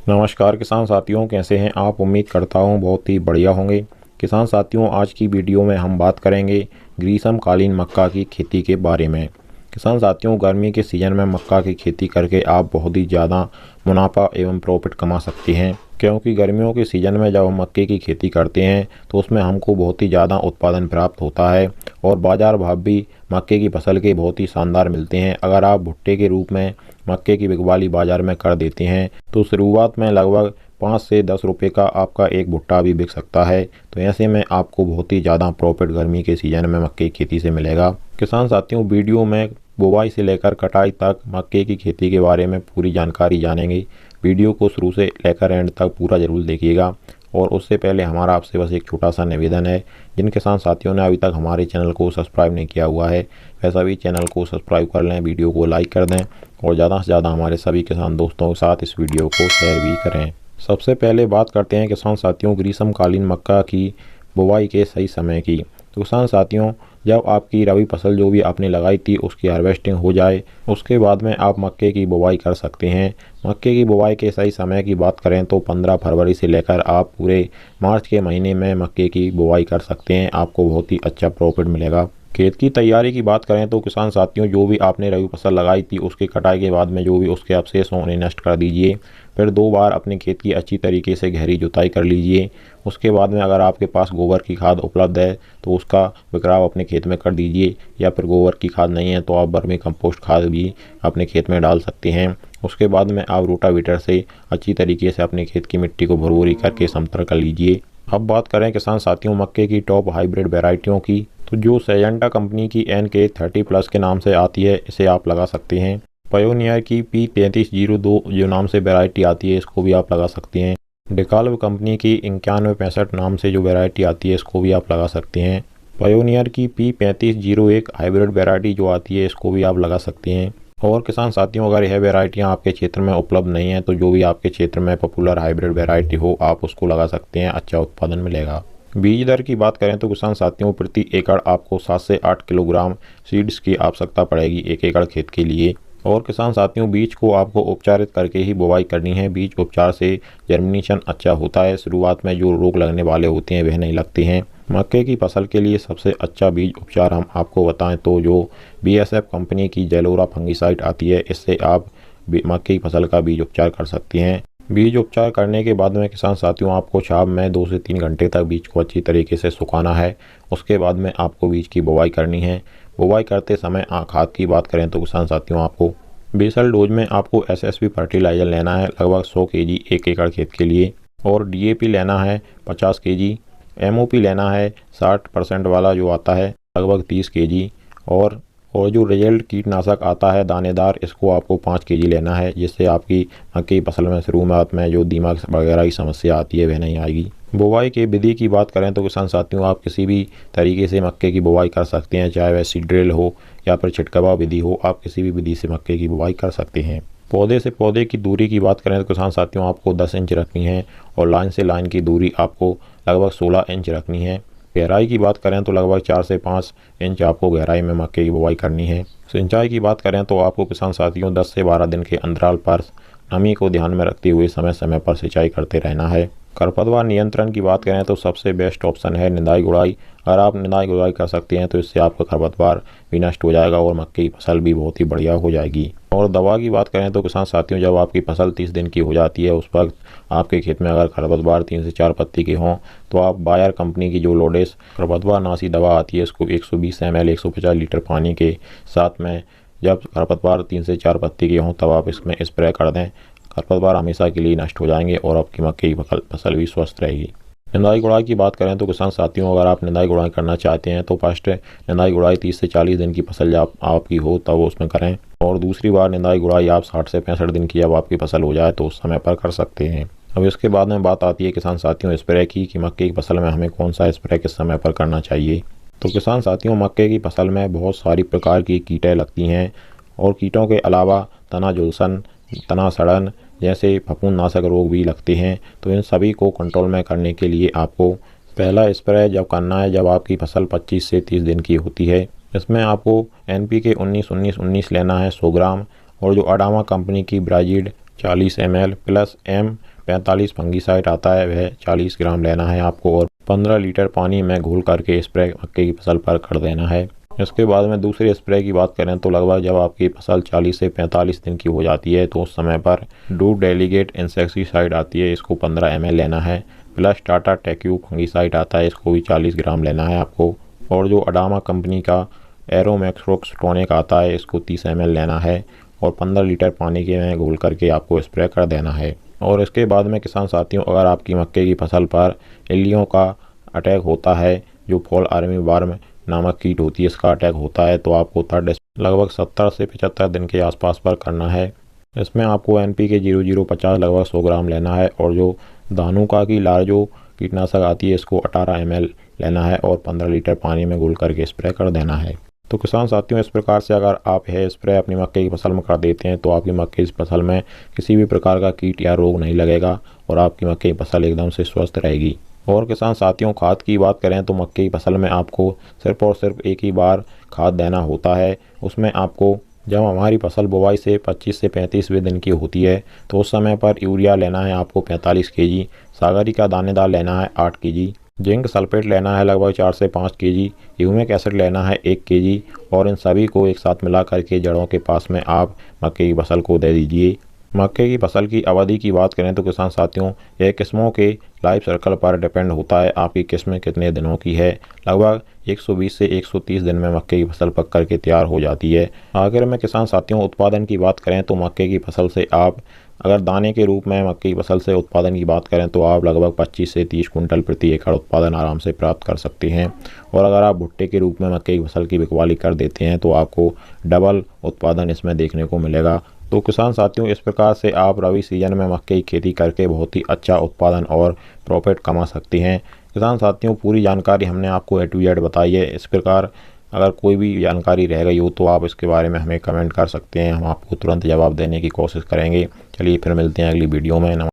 नमस्कार किसान साथियों, कैसे हैं आप। उम्मीद करता हूं बहुत ही बढ़िया होंगे। किसान साथियों, आज की वीडियो में हम बात करेंगे ग्रीष्मकालीन मक्का की खेती के बारे में। किसान साथियों, गर्मी के सीज़न में मक्का की खेती करके आप बहुत ही ज़्यादा मुनाफा एवं प्रॉफिट कमा सकते हैं, क्योंकि गर्मियों के सीज़न में जब हम मक्के की खेती करते हैं तो उसमें हमको बहुत ही ज़्यादा उत्पादन प्राप्त होता है और बाज़ार भाव भी मक्के की फसल के बहुत ही शानदार मिलते हैं। अगर आप भुट्टे के रूप में मक्के की बिकवाली बाज़ार में कर देते हैं तो शुरुआत में लगभग 5 से 10 रुपये का आपका एक भुट्टा भी बिक सकता है। तो ऐसे में आपको बहुत ही ज़्यादा प्रॉफिट गर्मी के सीज़न में मक्के की खेती से मिलेगा। किसान साथियों, वीडियो में बुवाई से लेकर कटाई तक मक्के की खेती के बारे में पूरी जानकारी जानेंगे। वीडियो को शुरू से लेकर एंड तक पूरा ज़रूर देखिएगा। और उससे पहले हमारा आपसे बस एक छोटा सा निवेदन है, जिन किसान साथियों ने अभी तक हमारे चैनल को सब्सक्राइब नहीं किया हुआ है वह सभी चैनल को सब्सक्राइब कर लें, वीडियो को लाइक कर दें और ज़्यादा से ज़्यादा हमारे सभी किसान दोस्तों के साथ इस वीडियो को शेयर भी करें। सबसे पहले बात करते हैं किसान साथियों ग्रीष्मकालीन मक्का की बुवाई के सही समय की। तो किसान साथियों, जब आपकी रबी फसल जो भी आपने लगाई थी उसकी हार्वेस्टिंग हो जाए उसके बाद में आप मक्के की बुवाई कर सकते हैं। मक्के की बुवाई के सही समय की बात करें तो 15 फरवरी से लेकर आप पूरे मार्च के महीने में मक्के की बुवाई कर सकते हैं। आपको बहुत ही अच्छा प्रॉफिट मिलेगा। खेत की तैयारी की बात करें तो किसान साथियों, जो भी आपने रबी फसल लगाई थी उसकी कटाई के बाद में जो भी उसके अवशेष हों उन्हें नष्ट कर दीजिए। फिर 2 बार अपने खेत की अच्छी तरीके से गहरी जुताई कर लीजिए। उसके बाद में अगर आपके पास गोबर की खाद उपलब्ध है तो उसका बिखराव अपने खेत में कर दीजिए, या फिर गोबर की खाद नहीं है तो आप वर्मी कंपोस्ट खाद भी अपने खेत में डाल सकते हैं। उसके बाद में आप रोटावेटर से अच्छी तरीके से अपने खेत की मिट्टी को भुरभुरी करके समतल कर लीजिए। अब बात करें किसान साथियों मक्के की टॉप हाइब्रिड वेराइटियों की, तो जो सेजेंटा कंपनी की NK30+ के नाम से आती है इसे आप लगा सकते हैं। पायोनियर की P3302 जो नाम से वैरायटी आती है इसको भी आप लगा सकते हैं। डिकाल्व कंपनी की 9165 नाम से जो वैरायटी आती है इसको भी आप लगा सकते हैं। पायोनियर की P3501 हाइब्रिड वैरायटी जो आती है इसको भी आप लगा सकते हैं। और किसान साथियों, अगर यह वैरायटियाँ आपके क्षेत्र में उपलब्ध नहीं है तो जो भी आपके क्षेत्र में पॉपुलर हाइब्रिड वैरायटी हो आप उसको लगा सकते हैं, अच्छा उत्पादन मिलेगा। बीज दर की बात करें तो किसान साथियों, प्रति एकड़ आपको 7 से 8 किलोग्राम सीड्स की आवश्यकता पड़ेगी 1 एकड़ खेत के लिए। और किसान साथियों, बीज को आपको उपचारित करके ही बुवाई करनी है। बीज उपचार से जर्मिनेशन अच्छा होता है। शुरुआत में जो रोग लगने वाले होते हैं वह नहीं लगते हैं। मक्के की फसल के लिए सबसे अच्छा बीज उपचार हम आपको बताएं तो जो BSF कंपनी की जेलोरा फंगिसाइड आती है इससे आप मक्के की फसल का बीज उपचार कर सकते हैं। बीज उपचार करने के बाद में किसान साथियों आपको छाव में 2 से 3 घंटे तक बीज को अच्छी तरीके से सुखाना है। उसके बाद में आपको बीज की बुवाई करनी है। बुवाई करते समय खाद की बात करें तो किसान साथियों आपको बेसल डोज में आपको SSP फर्टिलाइजर लेना है लगभग 100 kg 1 एकड़ खेत के लिए, और DAP लेना है 50 kg, MOP लेना है 60% वाला जो आता है लगभग 30 kg, और जो रिजल्ट कीटनाशक आता है दानेदार इसको आपको 5 kg लेना है, जिससे आपकी मक्के की फसल में शुरुआत में जो दीमक वगैरह की समस्या आती है वह नहीं आएगी। बुवाई के विधि की बात करें तो किसान साथियों आप किसी भी तरीके से मक्के की बुवाई कर सकते हैं, चाहे वह सीड ड्रिल हो या फिर छिटकवा विधि हो, आप किसी भी विधि से मक्के की बुवाई कर सकते हैं। पौधे से पौधे की दूरी की बात करें तो किसान साथियों आपको 10 इंच रखनी है और लाइन से लाइन की दूरी आपको लगभग 16 इंच रखनी है। गहराई की बात करें तो लगभग 4 से 5 इंच आपको गहराई में मक्के की बुवाई करनी है। सिंचाई की बात करें तो आपको किसान साथियों 10 से 12 दिन के अंतराल पर नमी को ध्यान में रखते हुए समय समय पर सिंचाई करते रहना है। खरपतवार नियंत्रण की बात करें तो सबसे बेस्ट ऑप्शन है निदाई गुड़ाई। अगर आप निदाई गुड़ाई कर सकते हैं तो इससे आपका खरपतवार भी नष्ट हो जाएगा और मक्के की फसल भी बहुत ही बढ़िया हो जाएगी। और दवा की बात करें तो किसान साथियों जब आपकी फसल 30 दिन की हो जाती है उस वक्त आपके खेत में अगर खरपतवार 3 से 4 पत्ती के हों तो आप बायर कंपनी की जो लोडेस खरपतवार नाशी दवा आती है इसको 120 ml 150 लीटर पानी के साथ में जब खरपतवार 3 से 4 पत्ती के हों तब आप इसमें स्प्रे कर दें। खरपतवार हमेशा के लिए नष्ट हो जाएंगे और आपकी मक्के की फसल भी स्वस्थ रहेगी। निदाई गुड़ाई की बात करें तो किसान साथियों अगर आप निदाई गुड़ाई करना चाहते हैं तो फर्स्ट निदाई गुड़ाई 30 से 40 दिन की फसल जब आपकी हो तब उसमें करें, और दूसरी बार निदाई गुड़ाई आप 60 से 65 दिन की जब आपकी फसल हो जाए तो उस समय पर कर सकते हैं। अब इसके बाद में बात आती है किसान साथियों स्प्रे की कि मक्के की फसल में हमें कौन सा स्प्रे किस समय पर करना चाहिए। तो किसान साथियों मक्के की फसल में बहुत सारी प्रकार की कीटें लगती हैं और कीटों के अलावा तना झुलसन, तना सड़न जैसे फफूंदनाशक रोग भी लगते हैं। तो इन सभी को कंट्रोल में करने के लिए आपको पहला स्प्रे जब करना है जब आपकी फसल 25 से 30 दिन की होती है। इसमें आपको NPK 19-19-19 लेना है 100 ग्राम, और जो अडामा कंपनी की ब्राजीड 40 ml प्लस 45 फंगीसाइड आता है, वह 40 ग्राम लेना है आपको और 15 लीटर पानी में घोल करके स्प्रे मक्के की फसल पर कर देना है। इसके बाद में दूसरे स्प्रे की बात करें तो लगभग जब आपकी फसल 40 से 45 दिन की हो जाती है तो उस समय पर डू डेलीगेट इंसेक्टिसाइड आती है, इसको 15 ml लेना है। प्लस टाटा टेक्यू फंगीसाइड आता है, इसको भी 40 ग्राम लेना है आपको। और जो अडामा कंपनी का एरोमैक्सरोक्स टॉनिक आता है, इसको 30 ml लेना है और 15 लीटर पानी के में घोल करके आपको स्प्रे कर देना है। और इसके बाद में किसान साथियों, अगर आपकी मक्के की फसल पर इल्लियों का अटैक होता है, जो फॉल आर्मी वर्म नामक कीट होती है, इसका अटैक होता है, तो आपको थर्ड लगभग 70 से 75 दिन के आसपास पर करना है। इसमें आपको NPK 0050 लगभग 100 ग्राम लेना है और जो धानुका की लार्जो कीटनाशक आती है, इसको 18 ml लेना है और 15 लीटर पानी में घोल करके स्प्रे कर देना है। तो किसान साथियों, इस प्रकार से अगर आप यह स्प्रे अपनी मक्के की फसल में कर देते हैं तो आपकी मक्के की फसल में किसी भी प्रकार का कीट या रोग नहीं लगेगा और आपकी मक्के की फसल एकदम से स्वस्थ रहेगी। और किसान साथियों, खाद की बात करें तो मक्के की फसल में आपको सिर्फ और सिर्फ एक ही बार खाद देना होता है। उसमें आपको जब हमारी फसल बुवाई से 25 से 35वें दिन की होती है तो उस समय पर यूरिया लेना है आपको 45 kg, सागरी का दानेदार लेना है 8 kg, जिंक सल्फेट लेना है लगभग 4 से 5 kg, ह्यूमिक एसिड लेना है 1 kg और इन सभी को एक साथ मिला करके जड़ों के पास में आप मक्के की फसल को दे दीजिए। मक्के की फसल की अवधि की बात करें तो किसान साथियों, यह किस्मों के लाइफ सर्कल पर डिपेंड होता है, आपकी किस्में कितने दिनों की है। लगभग 120 से 130 दिन में मक्के की फसल पक करके तैयार हो जाती है। आखिर में किसान साथियों, उत्पादन की बात करें तो मक्के की फसल से आप अगर दाने के रूप में मक्के की फसल से उत्पादन की बात करें तो आप लगभग 25 से 30 कुंटल प्रति एकड़ उत्पादन आराम से प्राप्त कर सकते हैं। और अगर आप भुट्टे के रूप में मक्के की फसल की बिकवाली कर देते हैं तो आपको डबल उत्पादन इसमें देखने को मिलेगा। तो किसान साथियों, इस प्रकार से आप रबी सीजन में मक्के की खेती करके बहुत ही अच्छा उत्पादन और प्रॉफिट कमा सकते हैं। किसान साथियों, पूरी जानकारी हमने आपको A to Z बताई है। इस प्रकार अगर कोई भी जानकारी रह गई हो तो आप इसके बारे में हमें कमेंट कर सकते हैं, हम आपको तुरंत जवाब देने की कोशिश करेंगे। चलिए फिर मिलते हैं अगली वीडियो में।